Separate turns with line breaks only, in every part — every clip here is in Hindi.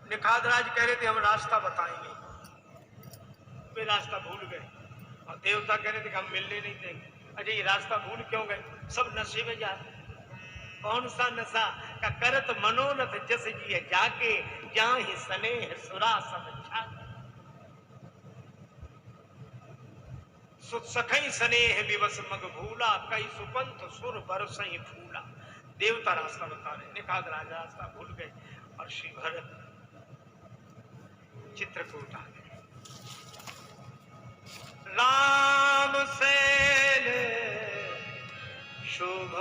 निखादराज कह रहे थे हम रास्ता बताएंगे, वे रास्ता भूल गए और देवता कह रहे थे कि हम मिलने नहीं देंगे। अजय ये रास्ता भूल क्यों गए? सब नशे में जा रहे। कौन सा नशा? का करत मनोरथ जस जी जाके जाहि स्नेह सुरा सब छाके, सखई स्नेह विवश मग भूला कई सुपंथ सुर बरसई फूला। देवता रास्ता बता रहे, निखादराज रास्ता भूल गए और श्री भरत चित्रकूट आ गए। राम सेन शुभ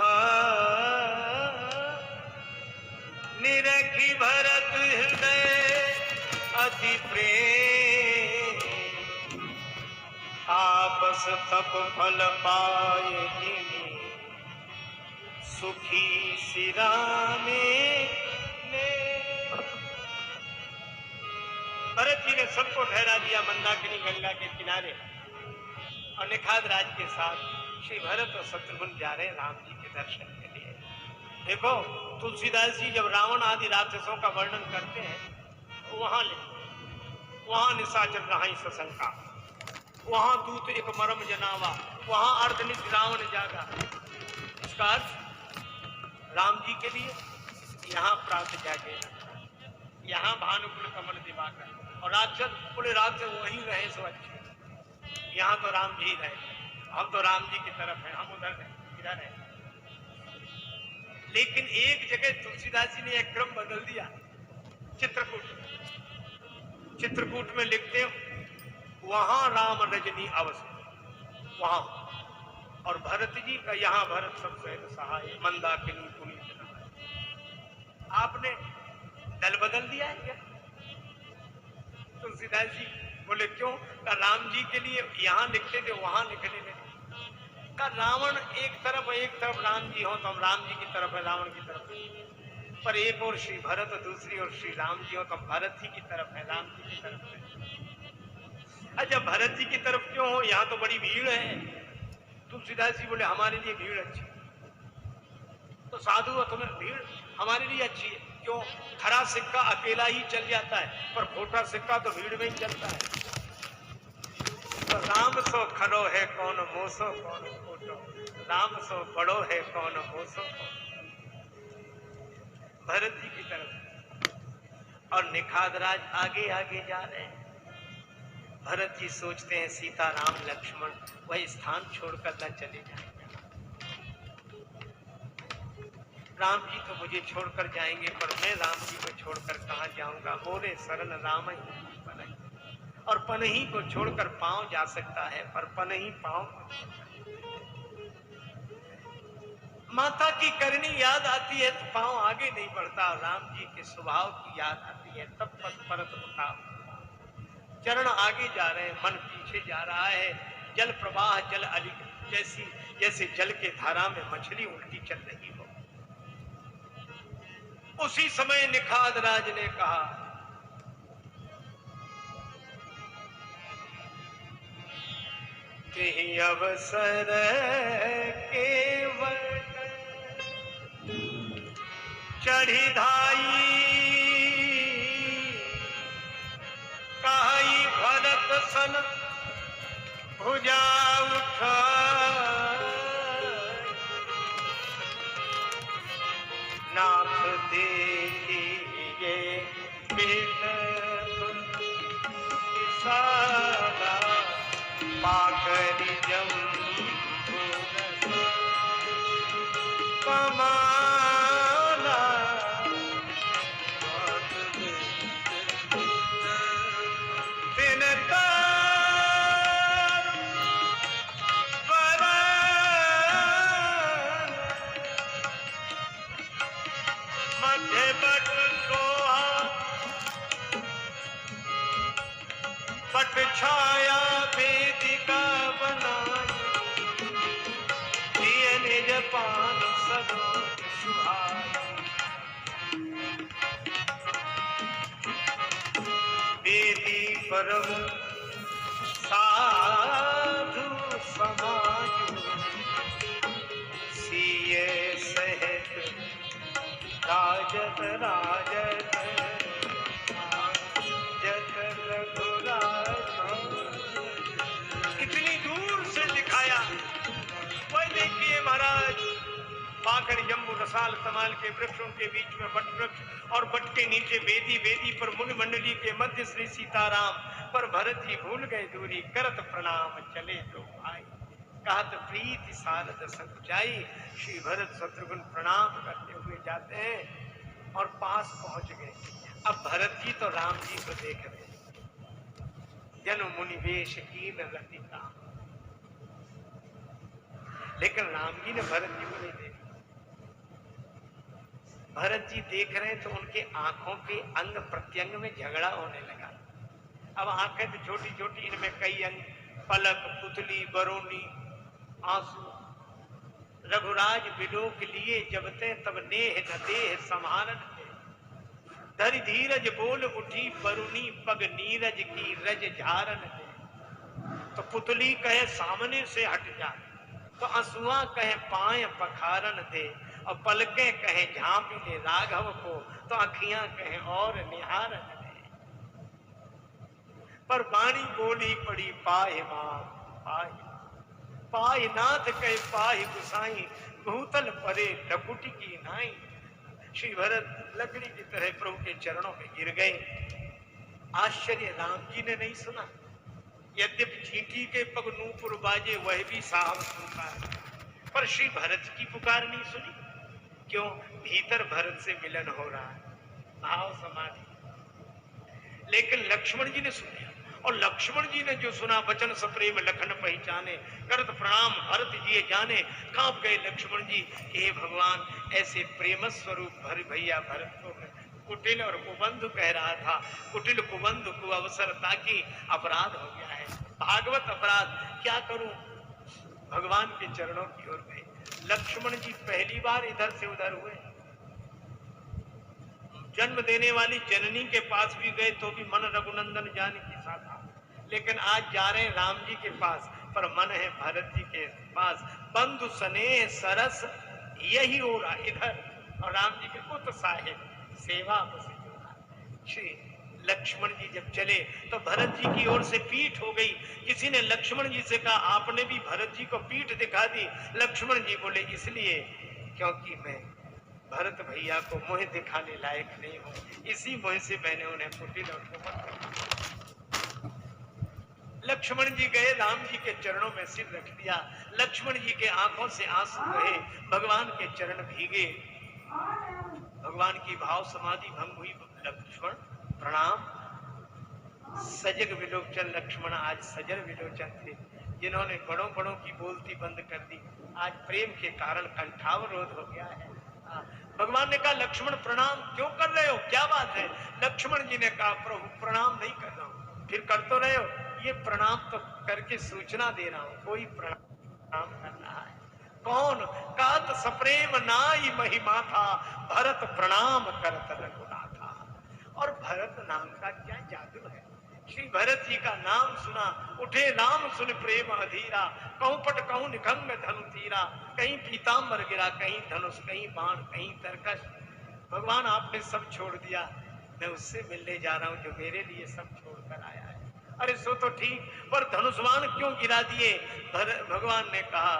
निरखी भरत हृदय अति प्रेम, आपस तप फल पाए सुखी सिरामे ने। भरत जी ने सबको ठहरा दिया मंदाकिनी गंगा के किनारे और निखादराज के साथ श्री भरत और शत्रुघ्न जा रहे राम जी के दर्शन के लिए। देखो तुलसीदास जी जब रावण आदि राक्षसों का वर्णन करते हैं तो वहां निशाचर रहाई सशंका, वहां दूत एक मरम जनावा, वहां अर्धनित रावण जागा। इसका अर्थ राम जी के लिए यहाँ प्राप्त जागे, यहाँ भानुकुल कमल दिवाकर, और राक्षस बोले राक्षस वहीं रहे सो अच्छे, यहाँ तो राम जी रहे, हम तो राम जी की तरफ हैं, हम उधर नहीं इधर है। लेकिन एक जगह तुलसीदास जी ने एक क्रम बदल दिया। चित्रकूट में लिखते वहां राम रजनी अवसर वहां, और भरत जी का यहाँ भरत सब सहित सहाय मंदाकिनी पुनीत नहाय। आपने दल बदल दिया है क्या? तुलसीदास जी बोले क्यों? का राम जी के लिए यहाँ लिखते थे वहां लिखने लगे। का रावण एक तरफ राम जी हो तो हम राम जी की तरफ है, रावण की तरफ है, पर एक और श्री भरत और दूसरी और श्री राम जी हो तो हम भरत जी की तरफ है, राम जी की तरफ है। अच्छा भरत जी की तरफ क्यों हो? यहाँ तो बड़ी भीड़ है। तुलसीदास जी बोले हमारे लिए भीड़ अच्छी, तो साधु हो तुम्हें भीड़ हमारे लिए अच्छी है। क्यों? खरा सिक्का अकेला ही चल जाता है, पर खोटा सिक्का तो भीड़ में ही चलता है। तो राम सो खरो है कौन मोसो कौन खोटो, राम सो बड़ो है कौन मोसो कौन। भरत जी की तरफ और निखादराज आगे आगे जा रहे हैं। भरत जी सोचते हैं सीता राम लक्ष्मण वही स्थान छोड़कर न चले जाएंगे। राम जी तो मुझे छोड़कर जाएंगे, पर मैं राम जी को छोड़कर कहाँ जाऊंगा। मोरे शरण राम ही पनहि, और पनही को छोड़कर पांव जा सकता है, पर पनही पांव को माता की करनी याद आती है तो पांव आगे नहीं बढ़ता। राम जी के स्वभाव की याद आती है तब पद परत उठा, चरण आगे जा रहे हैं, मन पीछे जा रहा है। जल प्रवाह जल अली जैसे जल के धारा में मछली उल्टी चल रही हो। उसी समय निखादराज ने कहा कि अवसर केवल चढ़ी धाई, कहाई भरत सन भुजा उठा, नाथ देखिए सारा पाकरी जम्बू कमाना, तिनका मध्य बट सोहा पट छाया वेदिका बनाई, दिए निज पान सरोज सुहाई, वेदी पर साधु समाज सिए सहित राजत राजत मसाल तमाल के वृक्षों के बीच में बट वृक्ष और बट के नीचे वेदी, वेदी पर मुनि मंडली के मध्य श्री सीताराम। पर भरत जी भूल गए दूरी, करत प्रणाम चले दो भाई। कहत प्रीति सारद सकुचाई। श्री भरत शत्रुघ्न प्रणाम करते हुए जाते हैं और पास पहुंच गए। अब भरत जी तो राम जी को देख रहे, जन मुनि वेश कीन रति काम, लेकिन राम जी ने भरत जी को नहीं देखा। भरत जी देख रहे हैं तो उनके आंखों के अंग प्रत्यंग में झगड़ा होने लगा। अब आंखें तो छोटी छोटी, इनमें कई अंग, पलक, पुतली, बरोनी, आंसू। रघुराज विलोक लिए जबते तब नेह न देह समारन थे। धरि धीरज बोल उठी बरुनी पग नीरज की रज झारन थे। तो पुतली कहे सामने से हट जा, तो आंसुआ कहे पाए पखारन दे, और पलके कहे झांपी ले राघव को, तो अखियां कहे और निहारन दे। पर वाणी बोली पड़ी पाहि मां पाहि, पाहि नाथ कहे पाहि गुसाई, भूतल परे लकुटी की नाई। श्री भरत लकड़ी की तरह प्रभु के चरणों में गिर गए। आश्चर्य राम जी ने नहीं सुना। यद्यपि चींटी के पग नूपुर बाजे वह भी साहब सुनता है, पर श्री भरत की पुकार नहीं सुनी। क्यों? भीतर भरत से मिलन हो रहा है, भाव समाधि। लेकिन लक्ष्मण जी ने सुना, और लक्ष्मण जी ने जो सुना, वचन सप्रेम लखन पहचाने, करत प्रणाम भरत जी जाने। कांप गए लक्ष्मण जी, हे भगवान, ऐसे प्रेम स्वरूप भर भैया भरत को कुटिल और कुबंधु कह रहा था। कुटिल कुबंधु को अवसर ताकि अपराध हो गया है, भागवत अपराध। क्या करूं? भगवान के चरणों की ओर गए। लक्ष्मण जी पहली बार इधर से उधर हुए। जन्म देने वाली जननी के पास भी गए तो भी मन रघुनंदन जानकी सा था, लेकिन आज जा रहे हैं राम जी के पास, पर मन है भरत जी के पास। बंधु स्नेह सरस यही हो रहा इधर, और राम जी के पुत्र साहेब सेवा बसे। श्री लक्ष्मण जी जब चले तो भरत जी की ओर से पीठ हो गई। किसी ने लक्ष्मण जी से कहा, आपने भी भरत जी को पीठ दिखा दी। लक्ष्मण जी बोले, इसलिए क्योंकि मैं भरत भैया को मुंह दिखाने लायक नहीं हूं, इसी मुंह से मैंने उन्हें कुटिल और कुबंधु। लक्ष्मण जी गए, राम जी के चरणों में सिर रख दिया। लक्ष्मण जी के आंखों से आंसू बहे, भगवान के चरण भीगे। भगवान की भाव समाधि भंग हुई। लक्ष्मण प्रणाम। सजग विलोचन लक्ष्मण आज सजर विलोचन थे, जिन्होंने बड़ों बड़ों की बोलती बंद कर दी। आज प्रेम के कारण कंठावरोध हो गया है। भगवान ने कहा, लक्ष्मण प्रणाम क्यों कर रहे हो, क्या बात है? लक्ष्मण जी ने कहा, प्रभु प्रणाम नहीं कर रहा हूं। फिर कर तो रहे हो? ये प्रणाम तो करके सूचना दे रहा हूं, कोई प्रणाम कर रहा है। कौन? कात सप्रेम नाई महिमा था, भरत प्रणाम करत रघुनाथा। और भरत नाम का क्या जादू है। श्री भरत जी का नाम सुना, उठे राम सुन प्रेम अधीरा, कहूं पट कहूं निखंग धनु तीरा, कहीं पीताम्बर गिरा, कहीं धनुष, कहीं बाण, कहीं तरकश। भगवान आपने सब छोड़ दिया, मैं उससे मिलने जा रहा हूं जो मेरे लिए सब छोड़कर आया है। अरे सो तो ठीक, पर धनुष्वान क्यों गिरा दिए? भगवान ने कहा,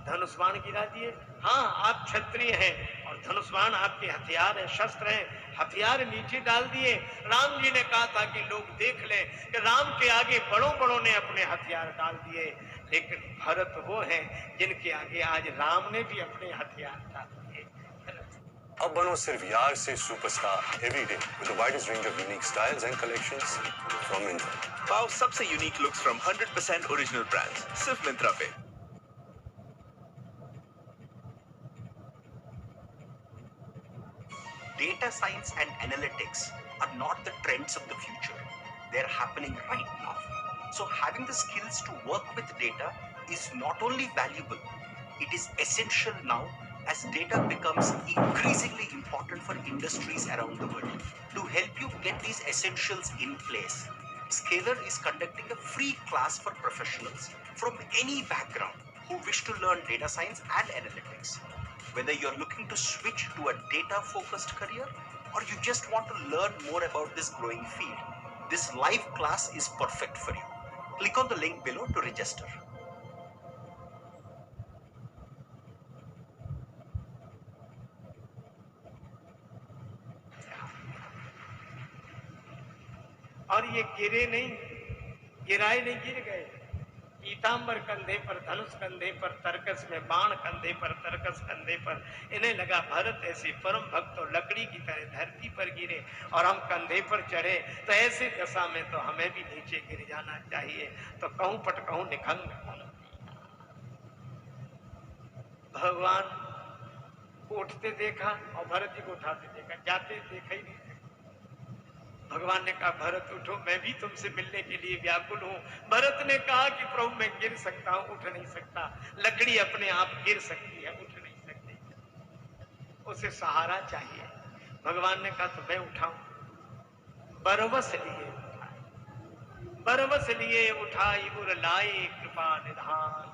धनुष्वान गिरा दिए? हाँ, आप क्षत्रिय हैं और धनुष्वान आपके हथियार है, शस्त्र हैं, हथियार नीचे डाल दिए। राम जी ने कहा था कि लोग देख लें कि राम के आगे बड़ों बड़ों ने अपने हथियार डाल दिए, लेकिन भरत वो हैं जिनके आगे आज राम ने भी अपने हथियार डाल दिए।
अब बनो सिर्फ यार से superstar every day with the widest range of unique styles and collections from Myntra.
पाओ सबसे unique looks from 100% original brands सिर्फ मिंत्रा पे।
Data science and analytics are not the trends of the future. They're happening right now. So having the skills to work with data is not only valuable, it is essential now as data becomes increasingly important for industries around the world. To help you get these essentials in place, Scalar is conducting a free class for professionals from any background who wish to learn data science and analytics. Whether you're looking to switch to a data-focused career or you just want to learn more about this growing field, this live class is perfect for you. Click on the link below to register.
और ये गिरे नहीं, गिराए नहीं, गिर गए। पीतांबर कंधे पर, धनुष कंधे पर, तरकस में बाण कंधे पर, तरकस कंधे पर। इन्हें लगा भरत ऐसे परम भक्त तो लकड़ी की तरह धरती पर गिरे और हम कंधे पर चढ़े, तो ऐसे दशा में तो हमें भी नीचे गिर जाना चाहिए। तो कहूं पट कहूं निखंग। भगवान को उठते देखा और भरत जी को उठाते देखा, जाते देखा ही नहीं। भगवान ने कहा भरत उठो, मैं भी तुमसे मिलने के लिए व्याकुल हूं। भरत ने कहा कि प्रभु मैं गिर सकता हूं, उठ नहीं सकता। लकड़ी अपने आप गिर सकती है, उठ नहीं सकती, उसे सहारा चाहिए। भगवान ने कहा तो मैं उठाऊं। बरबस लिए उठाए, बरबस लिए उठाई उर लाए कृपा निधान।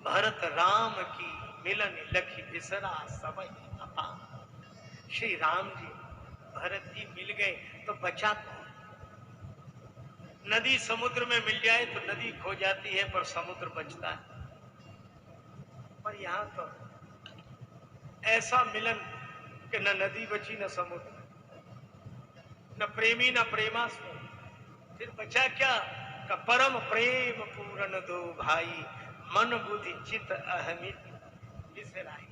भरत राम की मिलन लखी बिसरा सबई अपान। श्री राम जी भरत जी मिल गए तो बचा कौन? नदी समुद्र में मिल जाए तो नदी खो जाती है पर समुद्र बचता है। पर यहां तो ऐसा मिलन कि न नदी बची न समुद्र, न प्रेमी न प्रेमास्पद, फिर बचा क्या? का परम प्रेम पूरन दो भाई, मन बुद्धि चित अहमित बिसराई।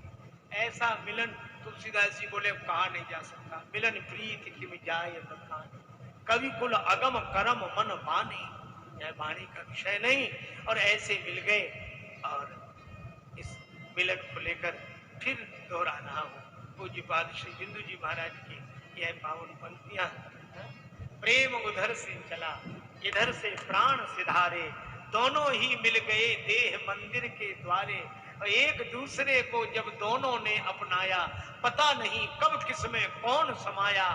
ऐसा मिलन तुलसीदास जी बोले कहा नहीं जा सकता। मिलन प्रीत किम जाय बखान, कवि कुल अगम करम मन बानी। यह वाणी का विषय नहीं। और ऐसे मिल गए और इस मिलन को लेकर फिर दोहरा रहा हूं पूज्यपाद श्री बिंदु जी महाराज की यह पावन पंक्तियां। प्रेम उधर से चला इधर से प्राण सिधारे, दोनों ही मिल गए देह मंदिर के द्वारे। एक दूसरे को जब दोनों ने अपनाया, पता नहीं कब किसमें कौन समाया।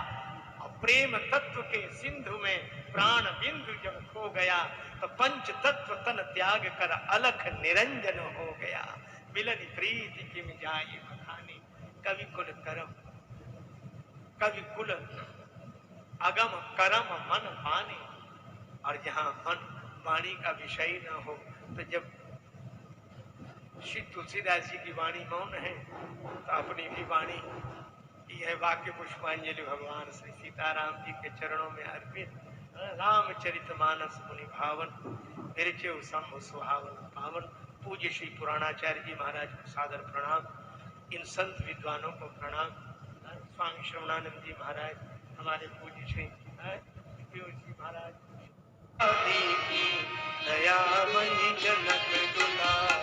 प्रेम तत्व के सिंधु में प्राण बिंदु जब खो गया, तो पंच तत्व तन त्याग कर अलख निरंजन हो गया। मिलन प्रीति किम जाए बखाने, कवि कुल करम, कवि कुल अगम करम मन माने। और जहां मन वाणी का विषय न हो, तो जब श्री तुलसीदास जी की वाणी मौन है तो अपनी भी वाणी यह वाक्य पुष्पांजलि भगवान श्री सीताराम जी के चरणों में अर्पित। रामचरितमानस मुनि भावन, विरचेउ शंभु सुहावन पावन। पूज्य श्री पुराणाचार्य जी महाराज को सादर प्रणाम, इन संत विद्वानों को प्रणाम। स्वामी श्रवणानंद जी महाराज, हमारे पूज्य श्री जी महाराज, दया मई जनक दुलार,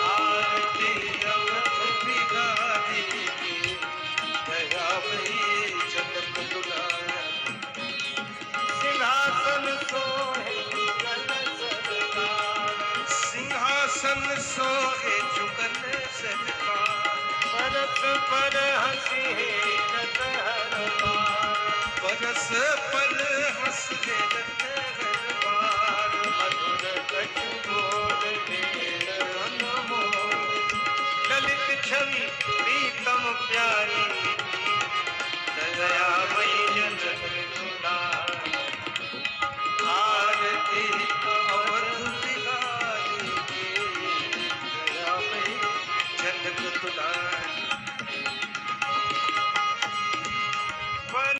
आरती अवध बिहारी की, दया मई जनक दुलार। सिंहासन सोहे जुगल सरकार, सिंहासन सोहे जुगल सरकार। परस पर हंसी है रत हर पार, परस पर